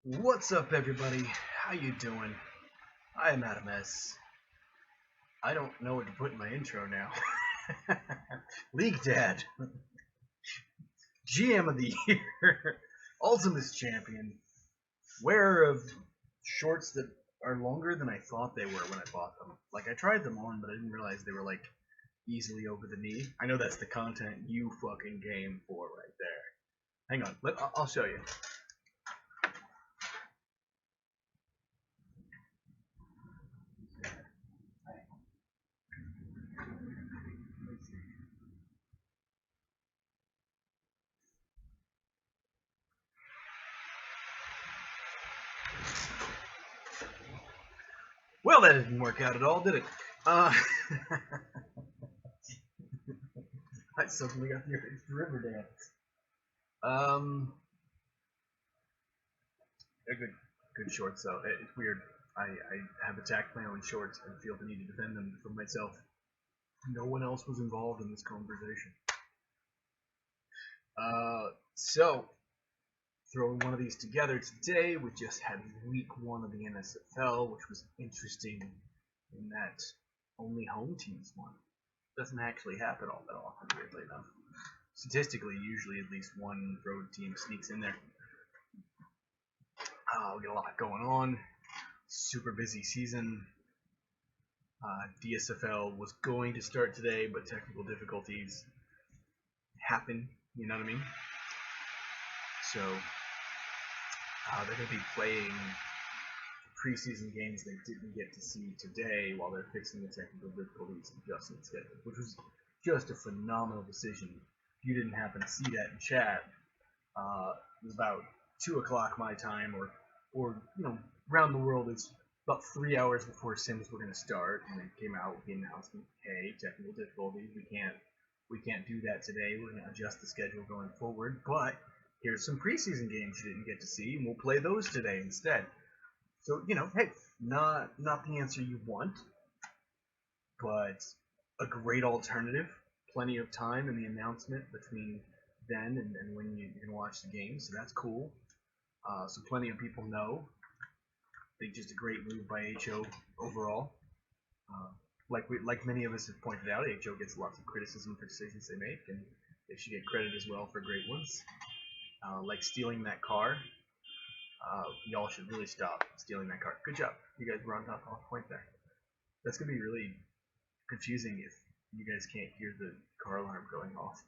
What's up, everybody? How you doing? I am Adam S. I don't know what to put in my intro now. League Dad, GM of the Year, Ultimate Champion, wearer of shorts that are longer than I thought they were when I bought them. Like, I tried them on, but I didn't realize they were, like, easily over the knee. I know that's the content you fucking came for right there. Hang on, I'll show you. Well, that didn't work out at all, did it? I suddenly got the urge to river dance. They're good shorts though. It's weird. I have attacked my own shorts and feel the need to defend them from myself. No one else was involved in this conversation. So throwing one of these together today. We just had week 1 of the NSFL, which was interesting in that only home teams won. Doesn't actually happen all that often, weirdly enough. Statistically, usually at least one road team sneaks in there. We got a lot going on. Super busy season. DSFL was going to start today, but technical difficulties happen. You know what I mean? So they're going to be playing preseason games they didn't get to see today while they're fixing the technical difficulties and adjusting the schedule, which was just a phenomenal decision. If you didn't happen to see that in chat, it was about 2 o'clock my time, or around the world it's about 3 hours before Sims were going to start, and it came out with the announcement, hey, technical difficulties, we can't do that today, we're going to adjust the schedule going forward, but here's some preseason games you didn't get to see, and we'll play those today instead. So, hey, not the answer you want, but a great alternative. Plenty of time in the announcement between then and when you can watch the game, so that's cool. So plenty of people know. I think just a great move by HO overall. Like many of us have pointed out, HO gets lots of criticism for decisions they make, and they should get credit as well for great ones. Like stealing that car. Y'all should really stop stealing that car. Good job. You guys were on point there. That's going to be really confusing if you guys can't hear the car alarm going off.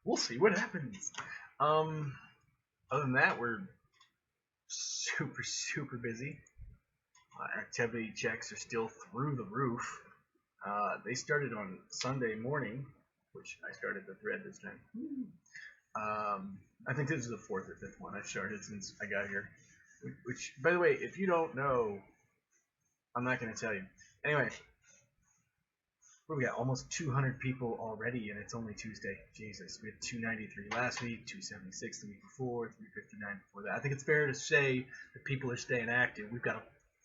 We'll see what happens. Other than that, we're super busy. Activity checks are still through the roof. They started on Sunday morning, which I started the thread this time. I think this is the 4th or 5th one I've started since I got here. Which, by the way, if you don't know, I'm not going to tell you. Anyway, we got almost 200 people already, and it's only Tuesday. Jesus, we had 293 last week, 276 the week before, 359 before that. I think it's fair to say that people are staying active. We've got a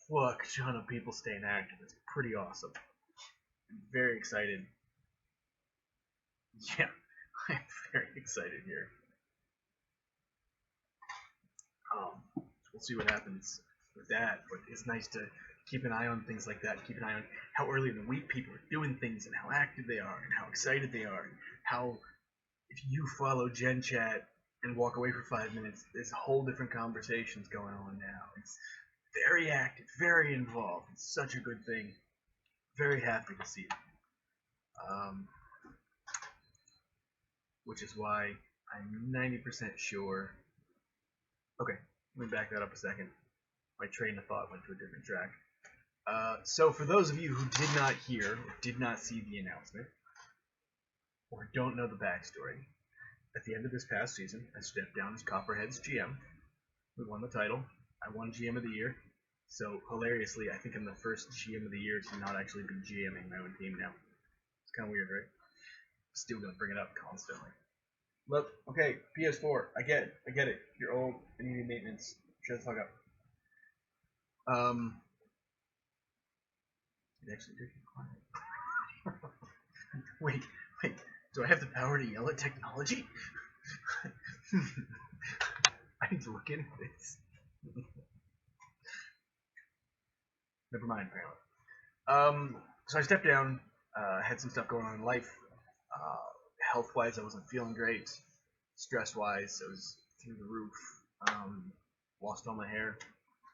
fuck ton of people staying active. It's pretty awesome. I'm very excited. Yeah, I'm very excited here. We'll see what happens with that, but it's nice to keep an eye on things like that. Keep an eye on how early in the week people are doing things and how active they are and how excited they are. And how if you follow Gen Chat and walk away for 5 minutes, there's whole different conversations going on now. It's very active, very involved. It's such a good thing. Very happy to see it. Which is why I'm 90% sure. Okay, let me back that up a second. My train of thought went to a different track. So for those of you who did not hear or did not see the announcement, or don't know the backstory, at the end of this past season, I stepped down as Copperhead's GM. We won the title. I won GM of the Year. So hilariously, I think I'm the first GM of the Year to not actually be GMing my own team now. It's kind of weird, right? Still gonna bring it up constantly. Look, okay, PS4, I get it. You're old and you need maintenance. Shut the fuck up. It actually did get quiet. wait, do I have the power to yell at technology? I He's looking at this. Never mind, apparently. So I stepped down. Had some stuff going on in life. Health-wise, I wasn't feeling great. Stress-wise, I was through the roof. Lost all my hair.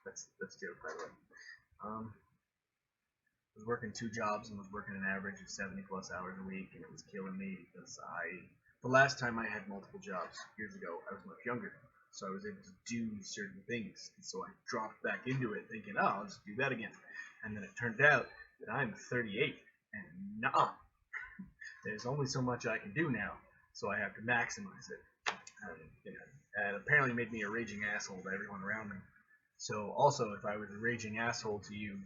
That's joke, by the way. Was working 2 jobs and was working an average of 70 plus hours a week, and it was killing me because the last time I had multiple jobs years ago, I was much younger, so I was able to do certain things, and so I dropped back into it thinking, oh, I'll just do that again, and then it turned out that I'm 38, and nah, there's only so much I can do now, so I have to maximize it, and apparently made me a raging asshole to everyone around me. So also, if I was a raging asshole to you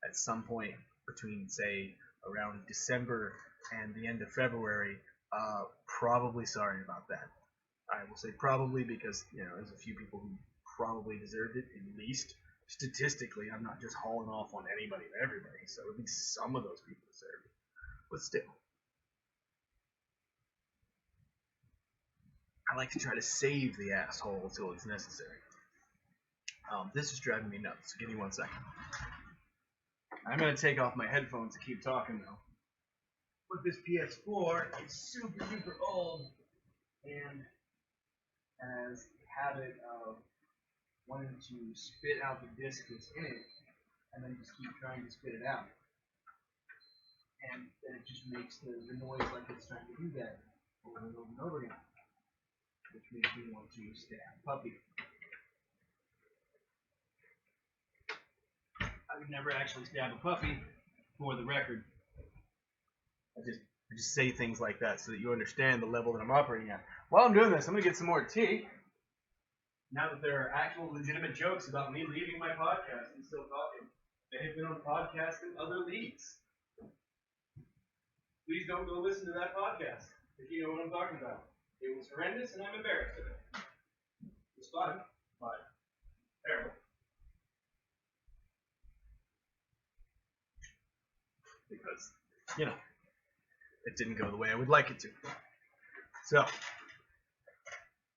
at some point between, say, around December and the end of February, probably sorry about that. I will say probably because, there's a few people who probably deserved it, at least. Statistically, I'm not just hauling off on anybody and everybody, so at least some of those people deserved it. But still. I like to try to save the asshole until it's necessary. This is driving me nuts, so give me 1 second. I'm going to take off my headphones to keep talking, though. But this PS4 is super, super old and has a habit of wanting to spit out the disc that's in it and then just keep trying to spit it out. And then it just makes the noise like it's trying to do that over and over and over again, which makes me want to stab Puppy. I would never actually stab a puppy, for the record. I just say things like that so that you understand the level that I'm operating at. While I'm doing this, I'm going to get some more tea. Now that there are actual legitimate jokes about me leaving my podcast and still talking, they have been on podcasts in other leagues. Please don't go listen to that podcast if you know what I'm talking about. It was horrendous and I'm embarrassed of it. It was fun, but terrible. Because, it didn't go the way I would like it to. So,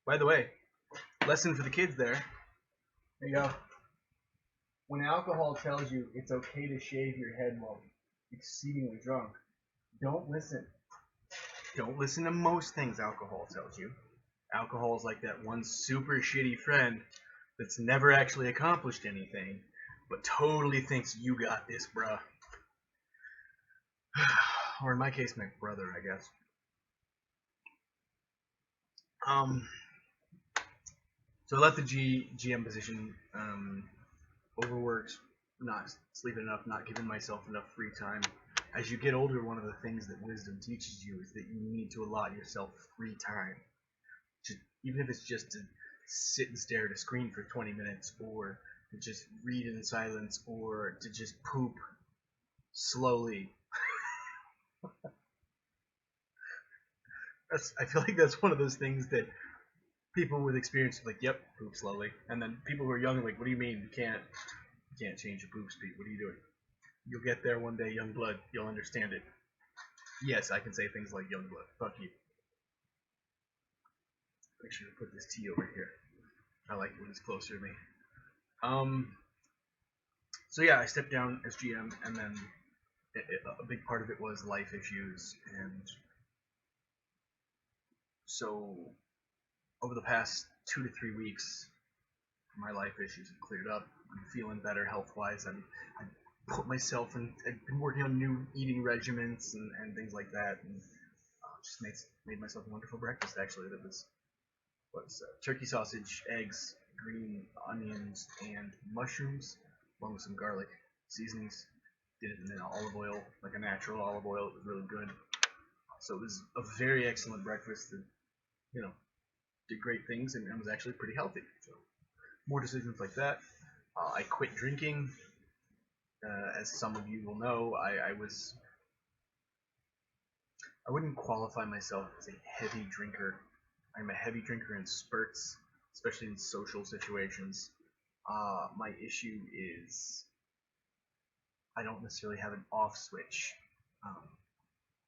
by the way, lesson for the kids there. There you go. When alcohol tells you it's okay to shave your head while exceedingly drunk, don't listen. Don't listen to most things alcohol tells you. Alcohol is like that one super shitty friend that's never actually accomplished anything, but totally thinks you got this, bruh. Or in my case, my brother, I guess. So I left the GM position, overworked, not sleeping enough, not giving myself enough free time. As you get older, one of the things that wisdom teaches you is that you need to allot yourself free time. Even if it's just to sit and stare at a screen for 20 minutes, or to just read in silence, or to just poop slowly. I feel like that's one of those things that people with experience are like, yep, poop slowly. And then people who are young are like, what do you mean? You can't change your poop speed. What are you doing? You'll get there one day, young blood. You'll understand it. Yes, I can say things like young blood. Fuck you. Make sure to put this tea over here. I like when it's closer to me. So yeah, I stepped down as GM, and then a big part of it was life issues, and so over the past 2 to 3 weeks, my life issues have cleared up. I'm feeling better health-wise. I put myself in. I've been working on new eating regimens and things like that, and just made myself a wonderful breakfast. Actually, that was turkey sausage, eggs, green onions, and mushrooms, along with some garlic seasonings. Did it in olive oil, like a natural olive oil. It was really good. So it was a very excellent breakfast that, did great things and was actually pretty healthy. So more decisions like that. I quit drinking. As some of you will know, I wouldn't qualify myself as a heavy drinker. I'm a heavy drinker in spurts, especially in social situations. My issue is I don't necessarily have an off switch.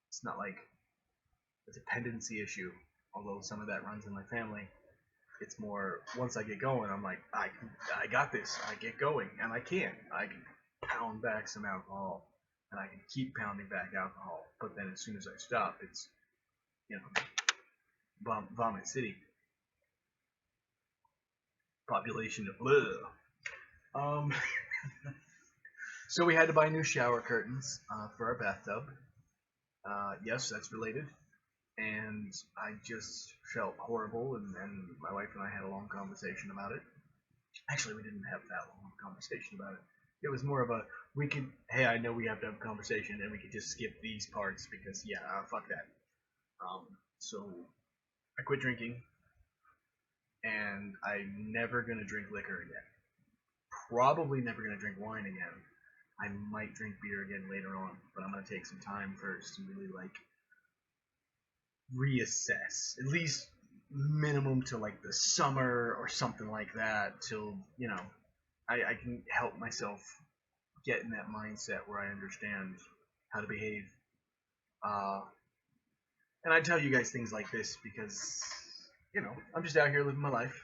It's not like a dependency issue, although some of that runs in my family. It's more, once I get going, I'm like, I got this. I get going, and I can. I can pound back some alcohol, and I can keep pounding back alcohol. But then as soon as I stop, it's, you know, vomit city. Population of blue. So we had to buy new shower curtains for our bathtub. Yes, that's related. And I just felt horrible, and my wife and I had a long conversation about it. Actually, we didn't have that long of a conversation about it. It was more of a, hey, I know we have to have a conversation, and we could just skip these parts because, yeah, fuck that. So I quit drinking, and I'm never going to drink liquor again. Probably never going to drink wine again. I might drink beer again later on, but I'm going to take some time first and really, like, reassess. At least minimum to, like, the summer or something like that, till, you know, I can help myself get in that mindset where I understand how to behave. And I tell you guys things like this because, you know, I'm just out here living my life,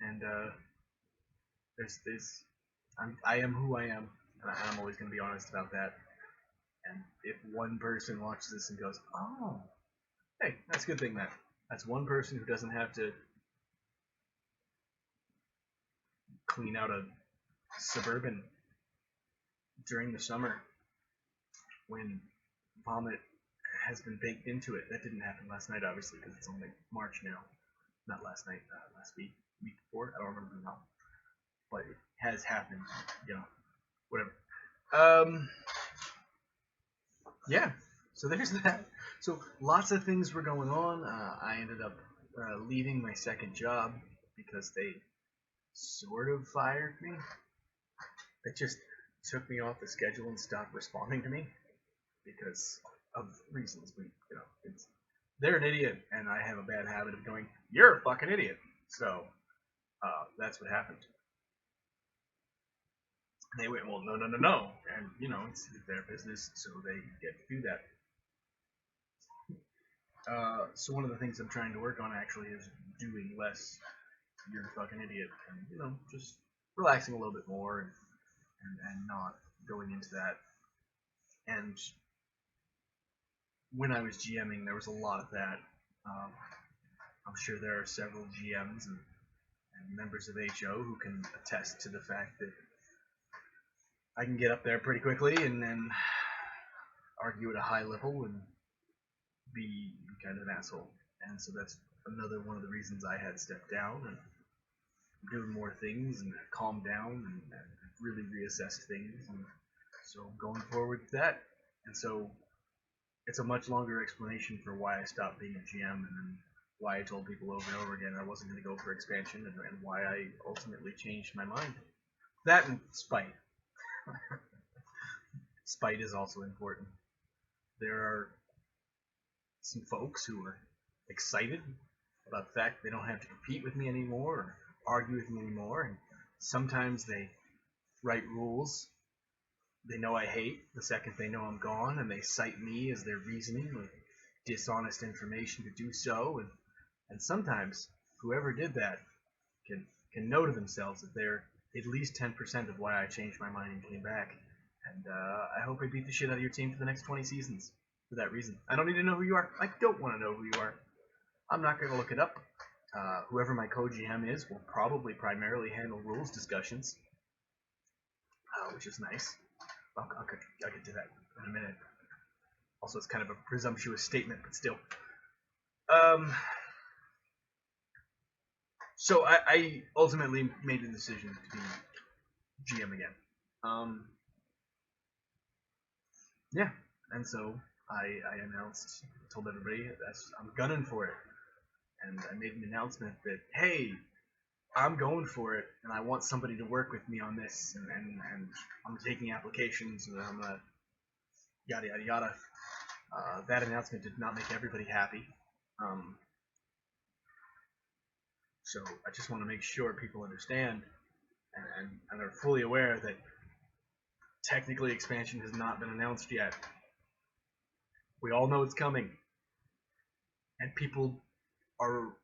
and I am who I am, and I'm always going to be honest about that. And if one person watches this and goes, oh, hey, that's a good thing then. That's one person who doesn't have to clean out a Suburban during the summer when vomit has been baked into it. That didn't happen last night, obviously, because it's only March now. Not last night, last week before. I don't remember now. But it has happened, you know, whatever. Yeah, so there's that. So lots of things were going on. I ended up leaving my second job because they sort of fired me. They just took me off the schedule and stopped responding to me because of reasons. They're an idiot, and I have a bad habit of going, "You're a fucking idiot." So that's what happened. And they went, "Well, no, no, no, no," and you know, it's their business, so they get to do that. So one of the things I'm trying to work on actually is doing less "you're a fucking idiot," and you know, just relaxing a little bit more and not going into that. And when I was GMing, there was a lot of that. I'm sure there are several GMs and members of HO who can attest to the fact that I can get up there pretty quickly and then argue at a high level and be kind of an asshole. And so that's another one of the reasons I had stepped down and doing more things and calmed down and really reassessed things. And so going forward with that. And so it's a much longer explanation for why I stopped being a GM and then why I told people over and over again I wasn't going to go for expansion and why I ultimately changed my mind. That and spite. Spite is also important. There are some folks who are excited about the fact they don't have to compete with me anymore or argue with me anymore, and sometimes they write rules they know I hate the second they know I'm gone, and they cite me as their reasoning with dishonest information to do so, and sometimes whoever did that can know to themselves that they're at least 10% of why I changed my mind and came back. And I hope I beat the shit out of your team for the next 20 seasons for that reason. I don't need to know who you are. I don't want to know who you are. I'm not going to look it up. Whoever my co-GM is will probably primarily handle rules discussions, which is nice. I'll get to that in a minute. Also, it's kind of a presumptuous statement, but still. So I ultimately made the decision to be GM again. Yeah, and so I announced, told everybody I'm gunning for it, and I made an announcement that, hey, I'm going for it, and I want somebody to work with me on this, and I'm taking applications, and I'm gonna yada yada yada. That announcement did not make everybody happy. So I just want to make sure people understand and are fully aware that technically expansion has not been announced yet. We all know it's coming, and people are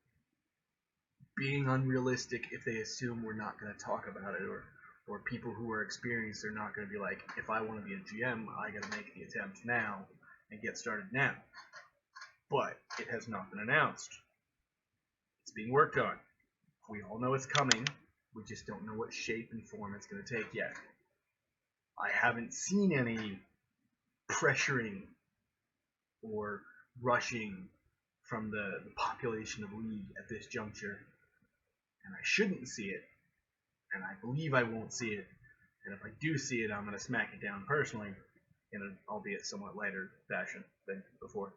being unrealistic if they assume we're not going to talk about it, or people who are experienced are not going to be like, if I want to be a GM, I got to make the attempt now and get started now. But it has not been announced. It's being worked on. We all know it's coming. We just don't know what shape and form it's going to take yet. I haven't seen any pressuring or rushing from the population of League at this juncture, and I shouldn't see it, and I believe I won't see it, and if I do see it, I'm going to smack it down personally in an albeit somewhat lighter fashion than before.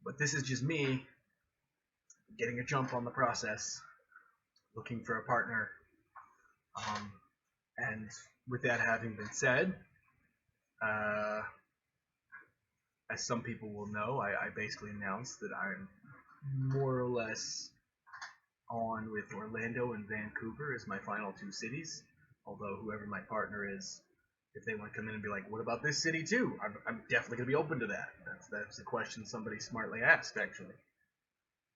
But this is just me getting a jump on the process, looking for a partner, and with that having been said, as some people will know, I basically announced that I'm more or less on with Orlando and Vancouver as my final two cities. Although whoever my partner is, if they want to come in and be like, what about this city too? I'm definitely going to be open to that. That's a question somebody smartly asked, actually.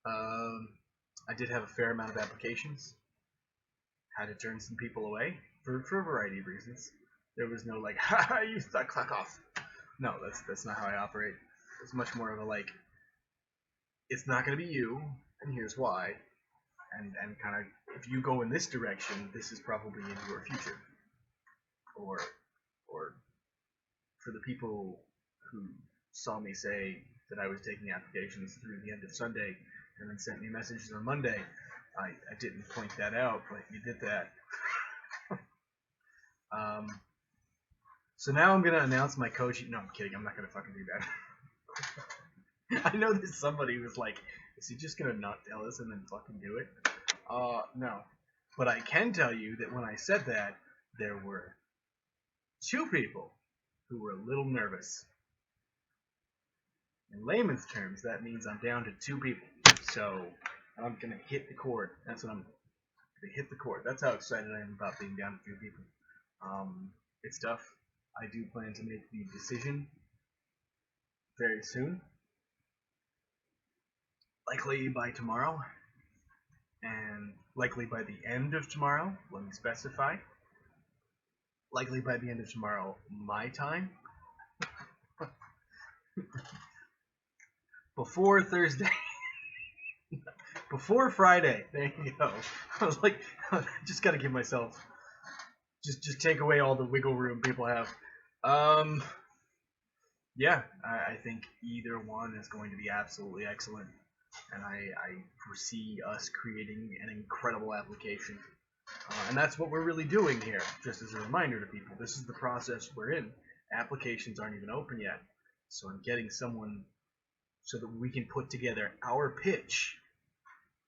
I did have a fair amount of applications. Had to turn some people away for a variety of reasons. There was no like, haha, you suck, fuck off. No, that's not how I operate. It's much more of a like, it's not going to be you, and here's why. And kind of, if you go in this direction, this is probably in your future. Or for the people who saw me say that I was taking applications through the end of Sunday and then sent me messages on Monday, I didn't point that out, but you did that. So now I'm going to announce my coaching. No, I'm kidding. I'm not going to fucking do that. I know there's somebody who's like, is he just going to not tell us and then fucking do it? No. But I can tell you that when I said that, there were 2 people who were a little nervous. In layman's terms, that means I'm down to 2 people. So I'm going to hit the chord. That's what I'm going to hit the chord. That's how excited I am about being down to 2 people. It's tough. I do plan to make the decision very soon. Likely by tomorrow. And likely by the end of tomorrow. Let me specify. Likely by the end of tomorrow, my time. Before Thursday. Before Friday. There you go. I was like, I just gotta give myself, just take away all the wiggle room people have. Yeah, I think either one is going to be absolutely excellent, and I foresee us creating an incredible application. And that's what we're really doing here, just as a reminder to people. This is the process we're in. Applications aren't even open yet, so I'm getting someone so that we can put together our pitch,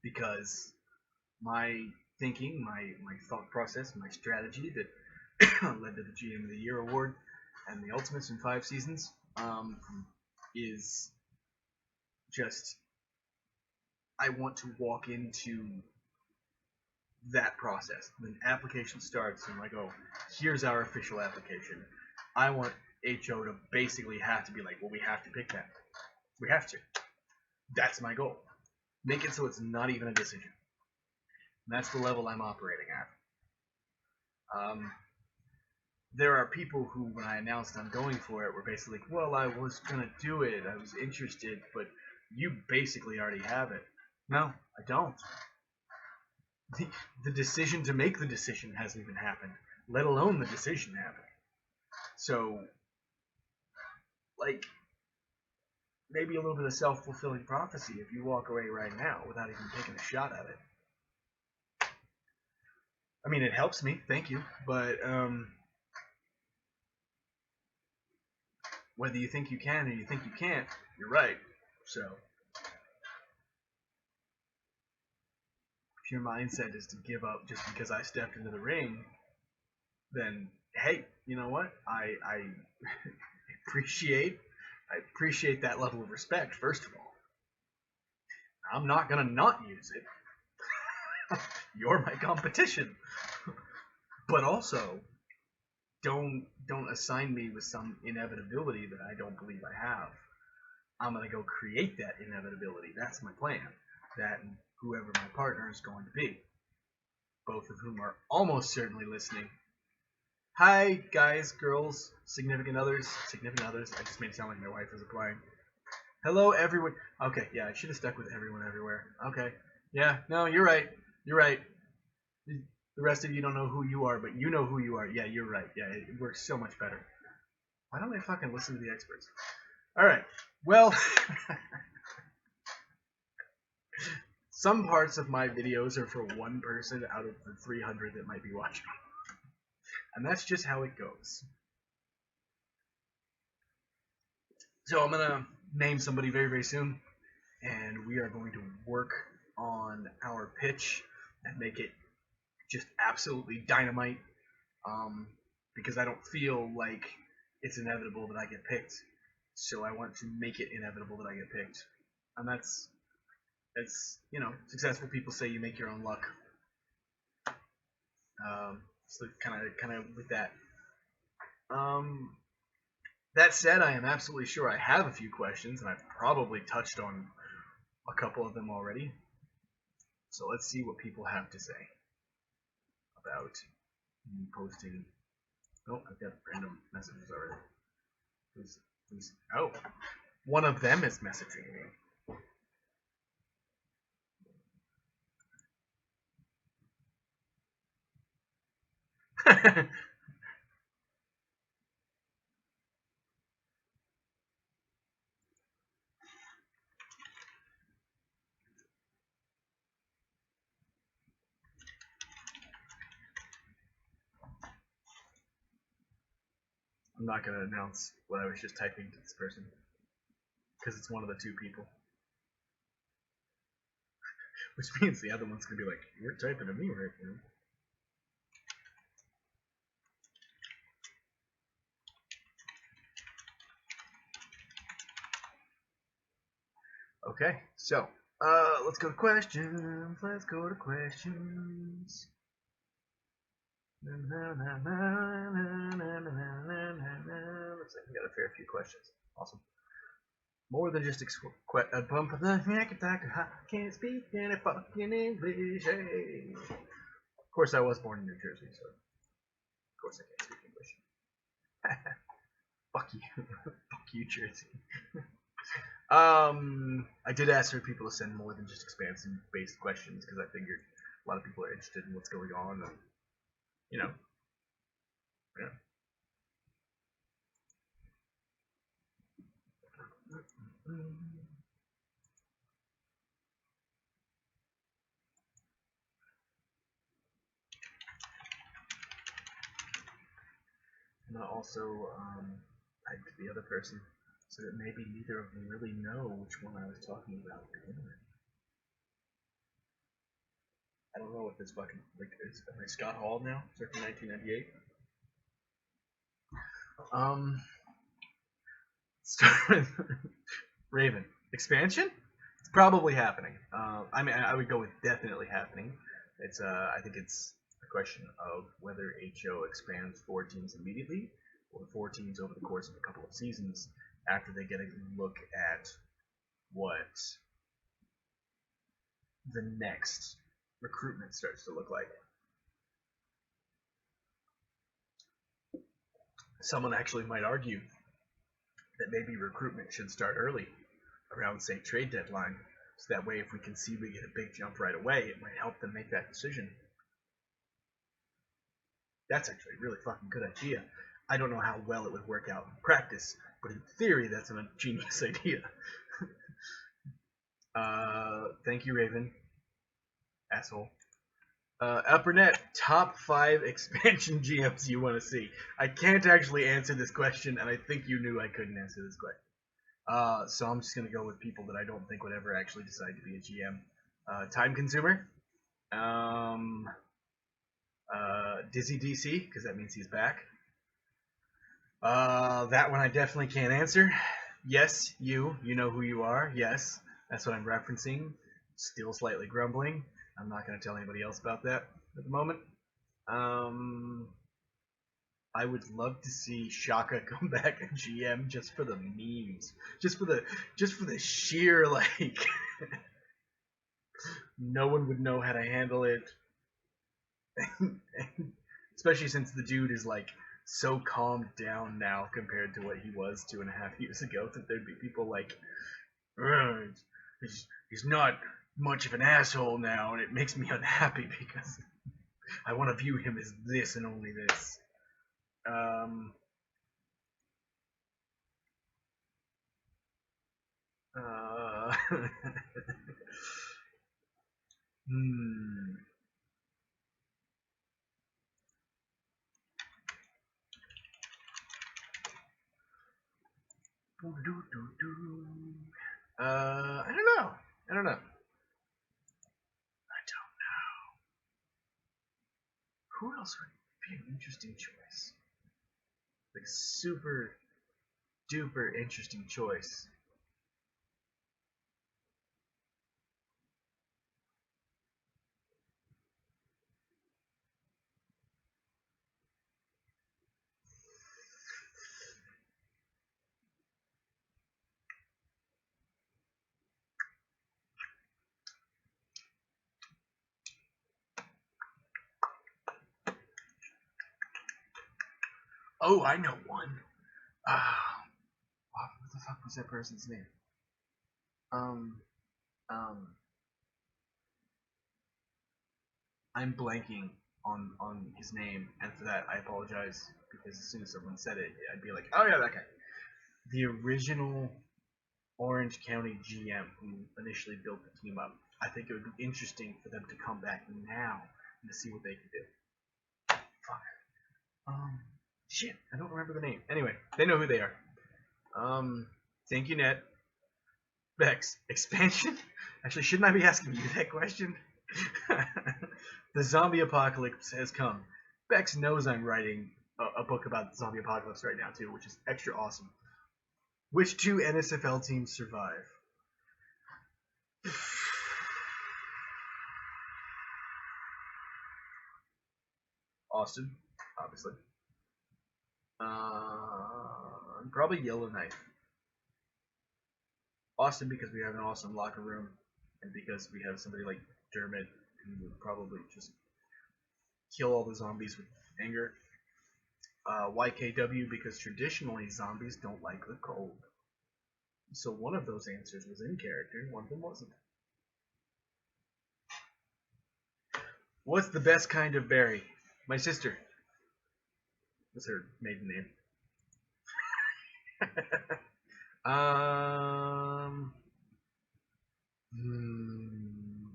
because my thinking, my thought process, my strategy that led to the GM of the Year award and the Ultimates in 5 seasons is just, I want to walk into that process. When application starts and I go, here's our official application, I want HO to basically have to be like, well, we have to pick that. We have to. That's my goal. Make it so it's not even a decision. And that's the level I'm operating at. There are people who, when I announced I'm going for it, were basically like, well, I was going to do it, I was interested, but you basically already have it. No, I don't. The decision to make the decision hasn't even happened, let alone the decision happening. So, like, maybe a little bit of self-fulfilling prophecy if you walk away right now without even taking a shot at it. I mean, it helps me, thank you, but whether you think you can or you think you can't, you're right. So, if your mindset is to give up just because I stepped into the ring, then hey, you know what? I appreciate that level of respect, first of all. I'm not gonna not use it. You're my competition. But also, don't assign me with some inevitability that I don't believe I have. I'm gonna go create that inevitability. That's my plan. that and whoever my partner is going to be, both of whom are almost certainly listening. Hi, guys, girls, significant others. Significant others. I just made it sound like my wife was applying. Hello, everyone. Okay, yeah, I should have stuck with everyone everywhere. Okay. Yeah, no, you're right. You're right. The rest of you don't know who you are, but you know who you are. Yeah, you're right. Yeah, it works so much better. Why don't I fucking listen to the experts? Alright, well, some parts of my videos are for one person out of the 300 that might be watching. And that's just how it goes. So I'm going to name somebody very, very soon, and we are going to work on our pitch and make it just absolutely dynamite, because I don't feel like it's inevitable that I get picked. So I want to make it inevitable that I get picked. And that's you know, successful people say you make your own luck. So kind of with that. That said, I am absolutely sure I have a few questions, and I've probably touched on a couple of them already. So let's see what people have to say about me posting. Oh, I've got random messages already. Who's, oh, one of them is messaging me. I'm not going to announce what I was just typing to this person, because it's one of the two people. Which means the other one's going to be like, you're typing to me right now. Okay, so, let's go to questions. Let's go to questions. Looks like we got a fair few questions. Awesome. More than just a bump of the can't speak any fucking English. Hey. Of course, I was born in New Jersey, so of course I can't speak English. Fuck you, fuck you, Jersey. I did ask for people to send more than just expansion-based questions because I figured a lot of people are interested in what's going on, and you know, yeah. And I also typed to the other person so that maybe neither of them really know which one I was talking about to begin with. I don't know what this fucking, like, am I Scott Hall now? Circa 1998? Start with Raven. Expansion? It's probably happening. I mean, I would go with definitely happening. It's, I think it's a question of whether HO expands 4 teams immediately or 4 teams over the course of a couple of seasons after they get a look at what the next recruitment starts to look like. Someone actually might argue that maybe recruitment should start early, around, say, trade deadline, so that way if we can see we get a big jump right away, it might help them make that decision. That's actually a really fucking good idea. I don't know how well it would work out in practice, but in theory, that's a genius idea. Thank you, Raven. Asshole. Upper Net, top 5 expansion GMs you want to see. I can't actually answer this question, and I think you knew I couldn't answer this question. So I'm just going to go with people that I don't think would ever actually decide to be a GM. Time Consumer. Dizzy DC, because that means he's back. That one I definitely can't answer. Yes, you know who you are. Yes, that's what I'm referencing. Still slightly grumbling. I'm not going to tell anybody else about that at the moment. I would love to see Shaka come back at GM just for the memes, just for the sheer like No one would know how to handle it. Especially since the dude is like so calmed down now compared to what he was 2.5 years ago, that there'd be people like, he's not much of an asshole now, and it makes me unhappy because I want to view him as this and only this. Uh, hmm. I don't know. I don't know. Who else would be an interesting choice? Like super duper interesting choice. Oh, I know one. Ah, what the fuck was that person's name? Um, um, I'm blanking on his name, and for that I apologize because as soon as someone said it, I'd be like, oh yeah, that guy. The original Orange County GM who initially built the team up. I think it would be interesting for them to come back now and to see what they could do. Fuck. Shit, I don't remember the name. Anyway, they know who they are. Thank you, Ned. Bex, expansion? Actually, shouldn't I be asking you that question? The zombie apocalypse has come. Bex knows I'm writing a book about the zombie apocalypse right now, too, which is extra awesome. Which two NSFL teams survive? Austin, obviously. Probably Yellowknife. Austin because we have an awesome locker room, and because we have somebody like Dermot who would probably just kill all the zombies with anger. YKW because traditionally zombies don't like the cold. So one of those answers was in character, and one of them wasn't. What's the best kind of berry? My sister. That's her maiden name. um,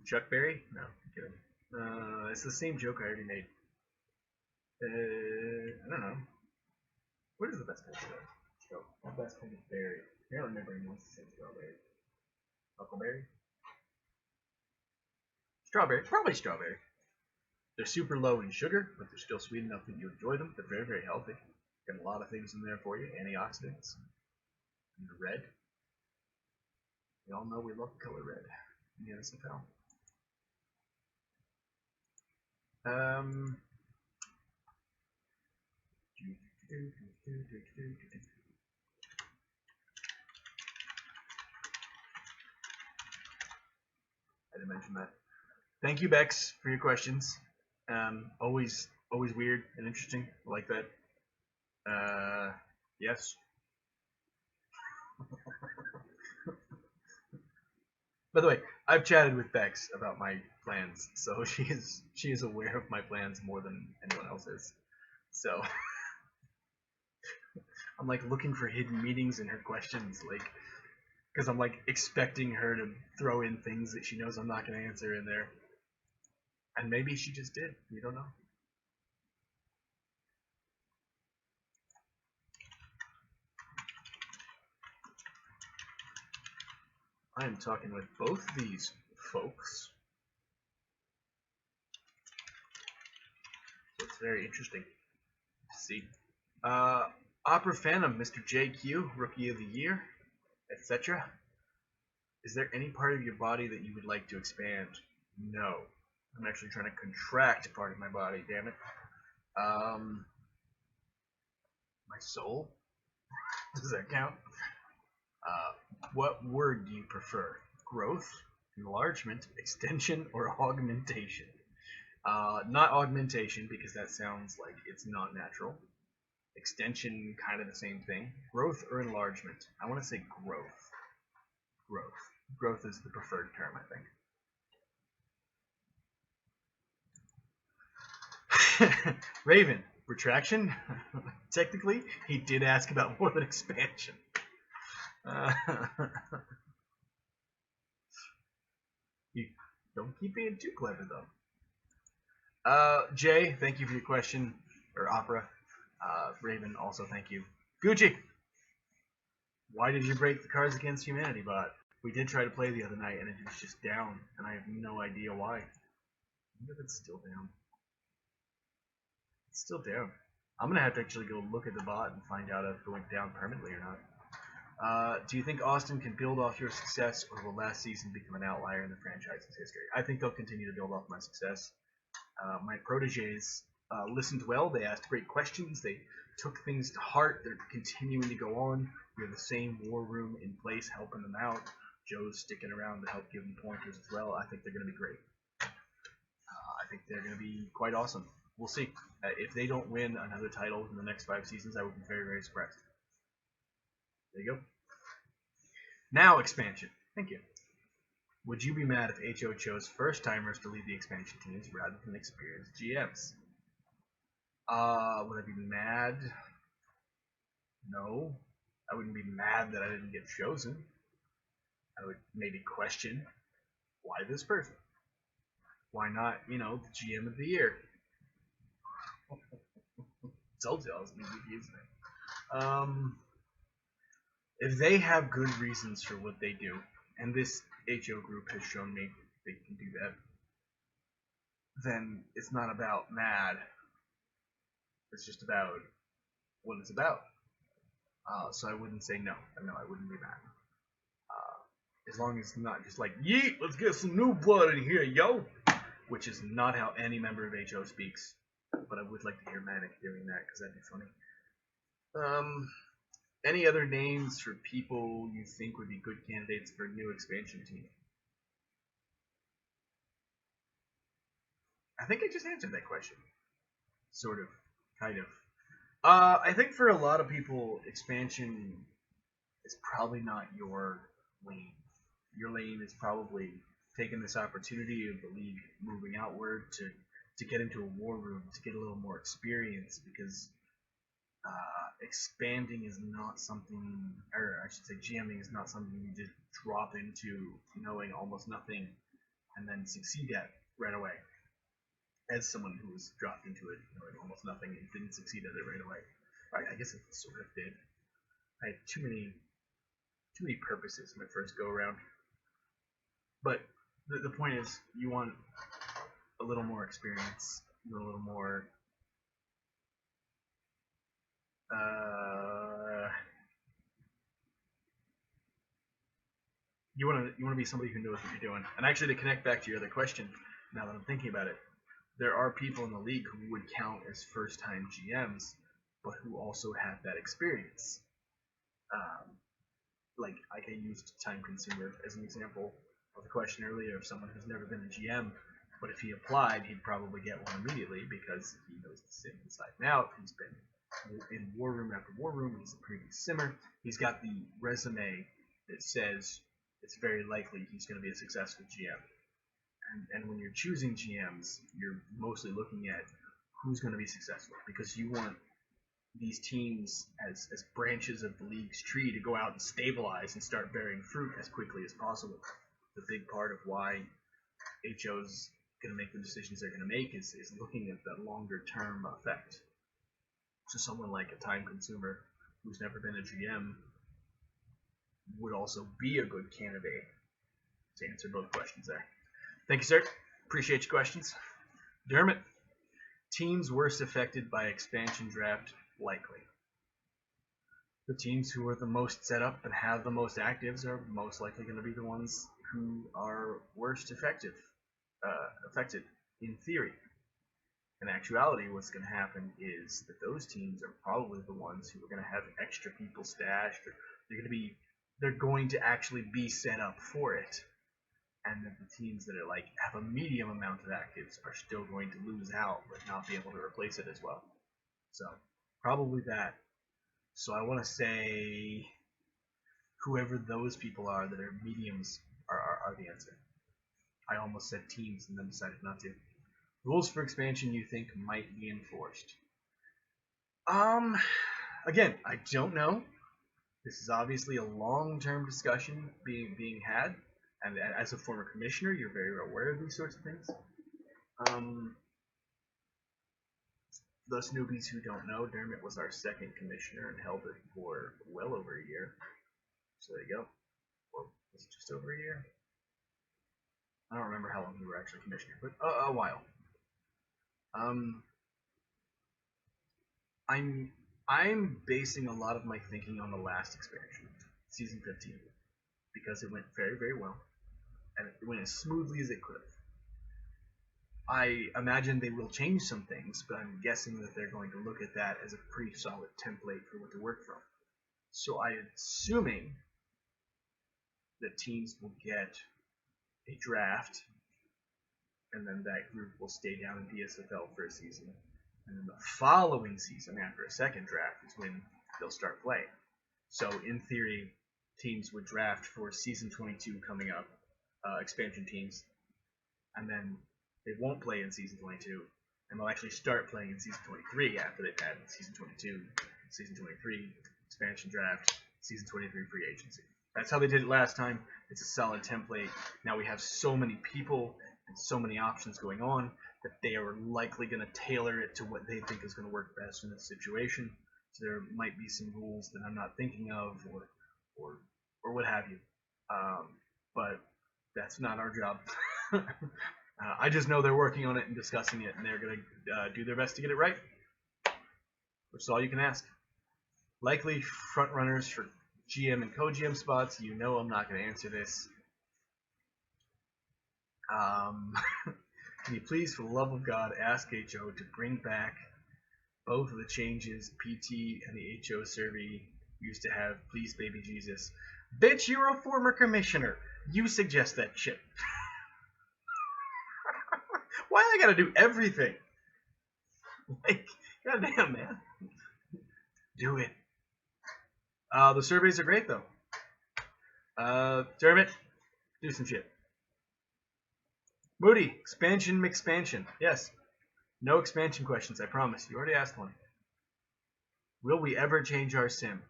Chuck Berry? No, I'm kidding. It's the same joke I already made. I don't know. What is the best kind of berry? The best kind of berry. I can't remember anyone wants to say strawberry. Huckleberry? Strawberry. Probably strawberry. They're super low in sugar, but they're still sweet enough that you enjoy them. They're very, very healthy. Got a lot of things in there for you. Antioxidants. And the red. We all know we love the color red in the NSFL. I didn't mention that. Thank you, Bex, for your questions. Always weird and interesting. I like that. Yes. By the way, I've chatted with Bex about my plans, so she is aware of my plans more than anyone else is. So I'm like looking for hidden meanings in her questions, like because I'm like expecting her to throw in things that she knows I'm not going to answer in there, and maybe she just did. You don't know. I am talking with both these folks. So it's very interesting to see. Opera Phantom, Mr. JQ, Rookie of the Year, etc. Is there any part of your body that you would like to expand? No. I'm actually trying to contract part of my body, damn it. My soul? Does that count? What word do you prefer? Growth? Enlargement, extension, or augmentation? Not augmentation, because that sounds like it's not natural. Extension, kind of the same thing. Growth or enlargement? I want to say growth. Growth. Growth is the preferred term, I think. Raven, retraction? Technically, he did ask about more than expansion. You don't keep being too clever, though. Jay, thank you for your question. Or Opera. Raven, also thank you. Gucci, why did you break the Cards Against Humanity bot? We did try to play the other night, and it was just down, and I have no idea why. I wonder if it's still down. It's still down. I'm gonna have to actually go look at the bot and find out if it went down permanently or not. Do you think Austin can build off your success, or will last season become an outlier in the franchise's history? I think they'll continue to build off my success. My proteges listened well. They asked great questions. They took things to heart. They're continuing to go on. We have the same war room in place helping them out. Joe's sticking around to help give them pointers as well. I think they're going to be great. I think they're going to be quite awesome. We'll see. If they don't win another title in the next 5 seasons, I would be very, very surprised. There you go. Now expansion. Thank you. Would you be mad if HO chose first-timers to lead the expansion teams rather than experienced GMs? Would I be mad? No. I wouldn't be mad that I didn't get chosen. I would maybe question, why this person? Why not, the GM of the year? Told you I was going to be using it. If they have good reasons for what they do, and this HO group has shown me they can do that, then it's not about mad. It's just about what it's about. So I wouldn't say no. No, I wouldn't be mad. As long as it's not just like, yeet, let's get some new blood in here, yo! Which is not how any member of HO speaks. But I would like to hear Manic doing that, because that'd be funny. Any other names for people you think would be good candidates for a new expansion team? I think I just answered that question. Sort of. Kind of. I think for a lot of people, expansion is probably not your lane. Your lane is probably taking this opportunity of the league moving outward to get into a war room, to get a little more experience, because expanding is not something, or I should say GMing is not something you just drop into knowing almost nothing and then succeed at right away. As someone who was dropped into it knowing almost nothing and didn't succeed at it right away. I guess it sort of did. I had too many purposes in my first go around. But the point is, you want a little more experience, a little more you want to be somebody who knows what you're doing. And actually, to connect back to your other question, now that I'm thinking about it, there are people in the league who would count as first-time GMs, but who also have that experience. Like I used Time Consumer as an example of the question earlier of someone who's never been a GM, but if he applied, he'd probably get one immediately because he knows the sim inside and out. He's been in war room after war room. He's a previous simmer. He's got the resume that says it's very likely he's going to be a successful GM. And when you're choosing GMs, you're mostly looking at who's going to be successful, because you want these teams as branches of the league's tree to go out and stabilize and start bearing fruit as quickly as possible. The big part of why HO's going to make the decisions they're going to make is looking at that longer term effect. So someone like a Time Consumer who's never been a GM would also be a good candidate to answer both questions there. Thank you, sir. Appreciate your questions. Dermot, teams worst affected by expansion draft, likely. The teams who are the most set up and have the most actives are most likely going to be the ones who are worst affected in theory. In actuality, what's going to happen is that those teams are probably the ones who are going to have extra people stashed, or they're going to actually be set up for it. and that the teams that are like have a medium amount of actives are still going to lose out but not be able to replace it as well. So probably that. So I want to say whoever those people are that are mediums are the answer. I almost said teams and then decided not to. Rules for expansion you think might be enforced? Again, I don't know. This is obviously a long-term discussion being had, and as a former commissioner, you're very aware of these sorts of things. Those newbies who don't know, Dermot was our second commissioner and held it for well over a year. So there you go. Or was it just over a year? I don't remember how long we were actually commissioner, but a while. I'm basing a lot of my thinking on the last expansion, season 15, because it went very, very well, and it went as smoothly as it could have. I imagine they will change some things, but I'm guessing that they're going to look at that as a pretty solid template for what to work from. So I'm assuming that teams will get a draft, and then that group will stay down in DSFL for a season. And then the following season, after a second draft, is when they'll start playing. So in theory, teams would draft for season 22 coming up, expansion teams, and then they won't play in season 22, and they'll actually start playing in season 23 after they've had season 22, season 23, expansion draft, season 23 free agency. That's how they did it last time. It's a solid template. Now we have so many people and so many options going on that they are likely going to tailor it to what they think is going to work best in this situation. So there might be some rules that I'm not thinking of, or what have you. But that's not our job. I just know they're working on it and discussing it, and they're going to do their best to get it right, which is all you can ask. Likely front runners for GM and co-GM spots. You know I'm not going to answer this. Can you please, for the love of God, ask HO to bring back both of the changes PT and the HO survey used to have? Please, baby Jesus. Bitch, you're a former commissioner. You suggest that shit. Why I gotta do everything? Like, goddamn, man. Do it. The surveys are great, though. Dermot, do some shit. Moody, expansion, McSpansion. Yes. No expansion questions, I promise. You already asked one. Will we ever change our sim?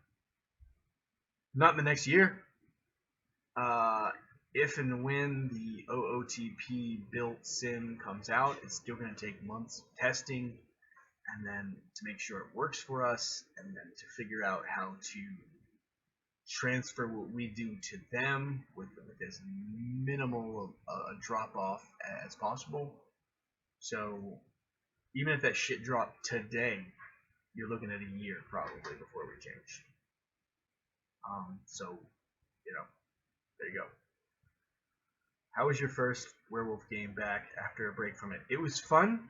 Not in the next year. If and when the OOTP built sim comes out, it's still going to take months of testing, and then to make sure it works for us, and then to figure out how to transfer what we do to them with as minimal a drop off as possible. So even if that shit dropped today, you're looking at a year probably before we change. So, you know, there you go. How was your first werewolf game back after a break from it? It was fun,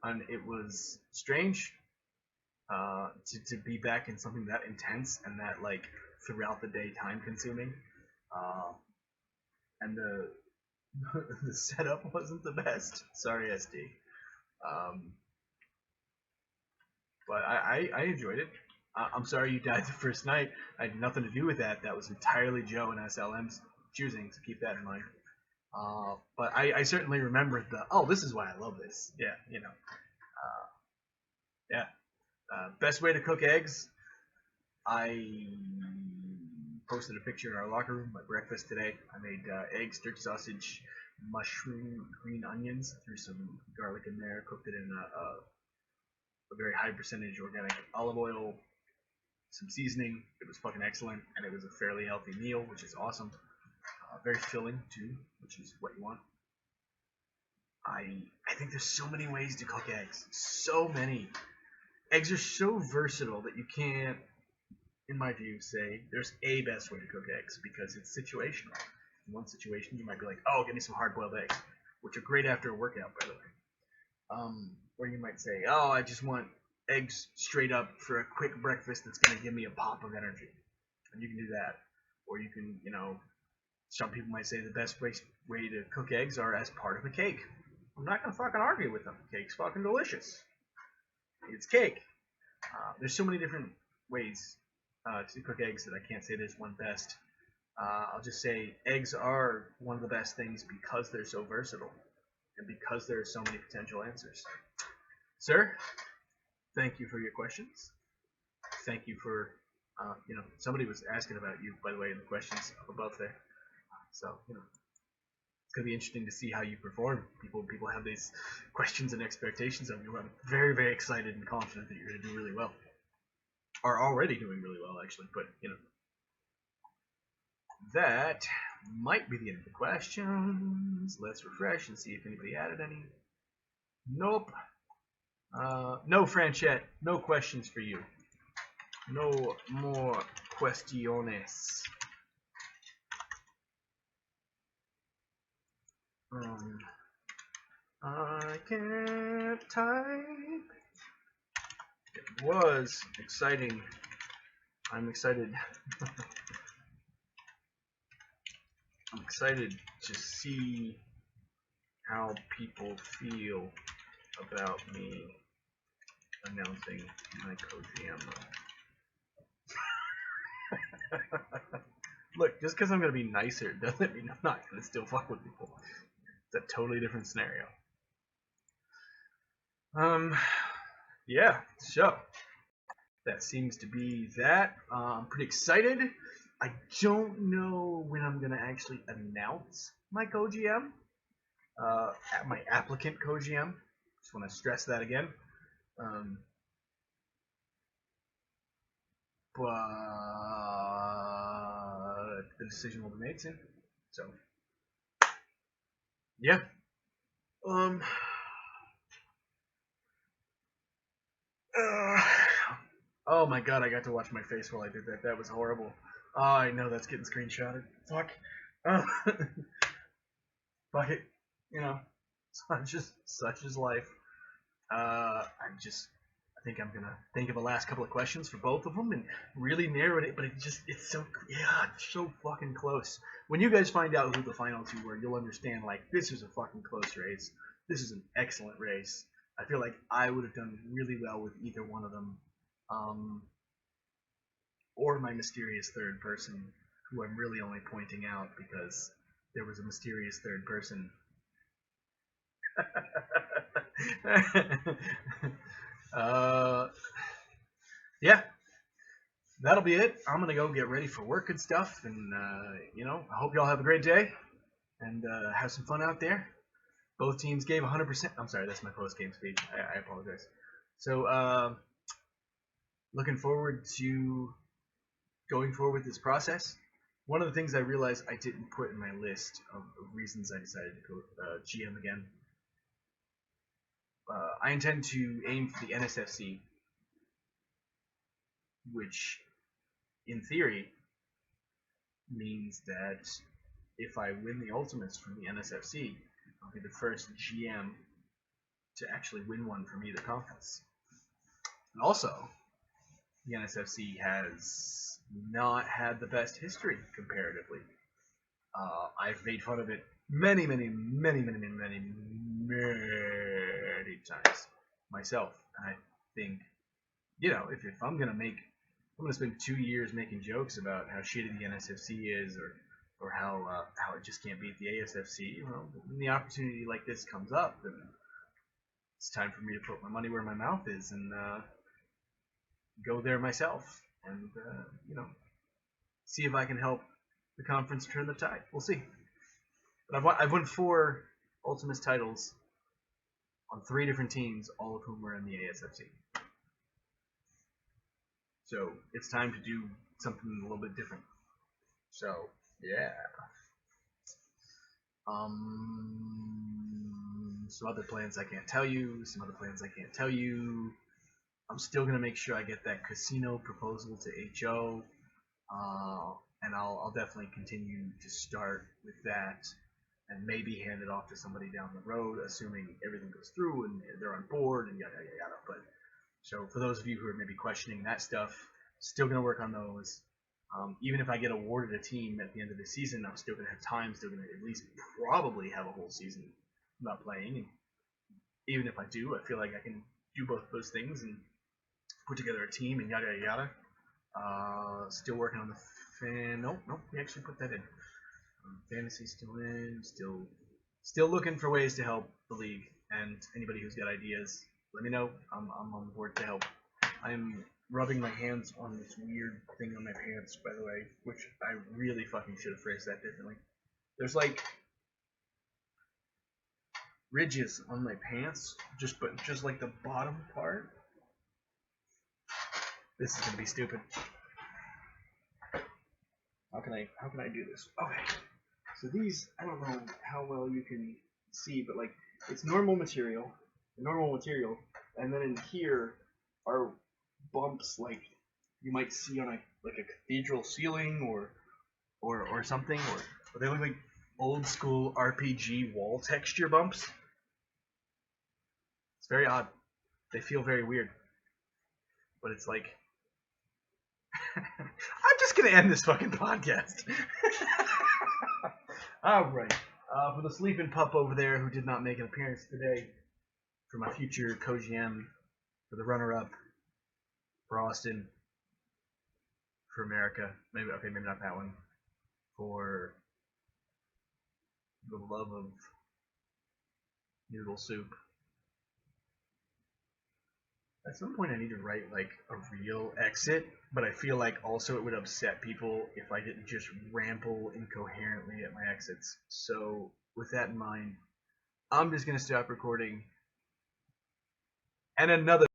and it was strange to be back in something that intense and that like throughout the day time consuming. And the the setup wasn't the best. Sorry, SD. But I enjoyed it. I'm sorry you died the first night. I had nothing to do with that. That was entirely Joe and SLM's choosing, so keep that in mind. But I certainly remembered this is why I love this. Yeah, you know. Yeah. Best way to cook eggs. I posted a picture in our locker room, my breakfast today. I made eggs, turkey sausage, mushroom, green onions, threw some garlic in there, cooked it in a very high percentage organic olive oil, some seasoning. It was fucking excellent, and it was a fairly healthy meal, which is awesome. Very filling too, which is what you want. I think there's so many ways to cook eggs. So many. Eggs are so versatile that you can't, in my view, say there's a best way to cook eggs because it's situational. In one situation, you might be like, "Oh, give me some hard-boiled eggs," which are great after a workout, by the way. Or you might say, "Oh, I just want eggs straight up for a quick breakfast that's going to give me a pop of energy," and you can do that. Or you can, Some people might say the best way to cook eggs are as part of a cake. I'm not gonna fucking argue with them. Cake's fucking delicious. It's cake. There's so many different ways to cook eggs that I can't say there's one best. I'll just say eggs are one of the best things because they're so versatile and because there are so many potential answers. Sir, thank you for your questions. Thank you for, somebody was asking about you, by the way, in the questions up above there. So, it's going to be interesting to see how you perform. People have these questions and expectations of you. I'm very, very excited and confident that you're going to do really well. Are already doing really well, actually, but, that might be the end of the questions. Let's refresh and see if anybody added any. Nope. No, Franchette. No questions for you. No more questiones. I can't type. It was exciting. I'm excited. I'm excited to see how people feel about me announcing my co-GM. Look, just because I'm going to be nicer doesn't mean I'm not going to still fuck with people. It's a totally different scenario. Yeah, so that seems to be that. I'm pretty excited. I don't know when I'm going to actually announce my co-GM, my applicant co-GM. Just want to stress that again. But the decision will be made soon. So, yeah. Oh my god, I got to watch my face while I did that. That was horrible. Oh, I know that's getting screenshotted. Fuck. Fuck it. Such is life. I think I'm gonna think of the last couple of questions for both of them and really narrow it. But it's so fucking close. When you guys find out who the final two were, you'll understand. Like, this was a fucking close race. This is an excellent race. I feel like I would have done really well with either one of them, or my mysterious third person, who I'm really only pointing out because there was a mysterious third person. Yeah, that'll be it. I'm gonna go get ready for work and stuff, and I hope y'all have a great day and have some fun out there. Both teams gave 100%. I'm sorry, that's my post-game speech. I apologize. So, looking forward to going forward with this process. One of the things I realized I didn't put in my list of reasons I decided to go GM again. I intend to aim for the NSFC, which, in theory, means that if I win the Ultimates from the NSFC, I'll be the first GM to actually win one from either conference. And also, the NSFC has not had the best history comparatively. I've made fun of it many times myself. And I think, if I'm gonna spend 2 years making jokes about how shitty the NSFC is, or how it just can't beat the ASFC. When the opportunity like this comes up, then it's time for me to put my money where my mouth is and go there myself and see if I can help the conference turn the tide. We'll see. But I've won 4 Ultimates titles on 3 different teams, all of whom were in the ASFC. So it's time to do something a little bit different. So yeah. Some other plans I can't tell you. I'm still gonna make sure I get that casino proposal to HO, and I'll definitely continue to start with that, and maybe hand it off to somebody down the road, assuming everything goes through and they're on board and yada yada yada. But so for those of you who are maybe questioning that stuff, still gonna work on those. Even if I get awarded a team at the end of the season, I'm still going to have time, still going to at least probably have a whole season not playing. And even if I do, I feel like I can do both those things and put together a team and yada yada yada. Still working on the Nope, we actually put that in. Fantasy still in. Still looking for ways to help the league. And anybody who's got ideas, let me know. I'm on board to help. I'm rubbing my hands on this weird thing on my pants, by the way, which I really fucking should have phrased that differently. There's like ridges on my pants, just like the bottom part. This is gonna be stupid. How can I do this? Okay. So these, I don't know how well you can see, but like it's normal material, and then in here are bumps like you might see on a cathedral ceiling or something, or they look like old school RPG wall texture bumps. It's very odd. They feel very weird, but it's like I'm just gonna end this fucking podcast. All right. For the sleeping pup over there who did not make an appearance today, for my future co-GM, for the runner-up, for Austin, for America, maybe not that one, for the love of noodle soup. At some point I need to write like a real exit, but I feel like also it would upset people if I didn't just ramble incoherently at my exits. So with that in mind, I'm just going to stop recording. And another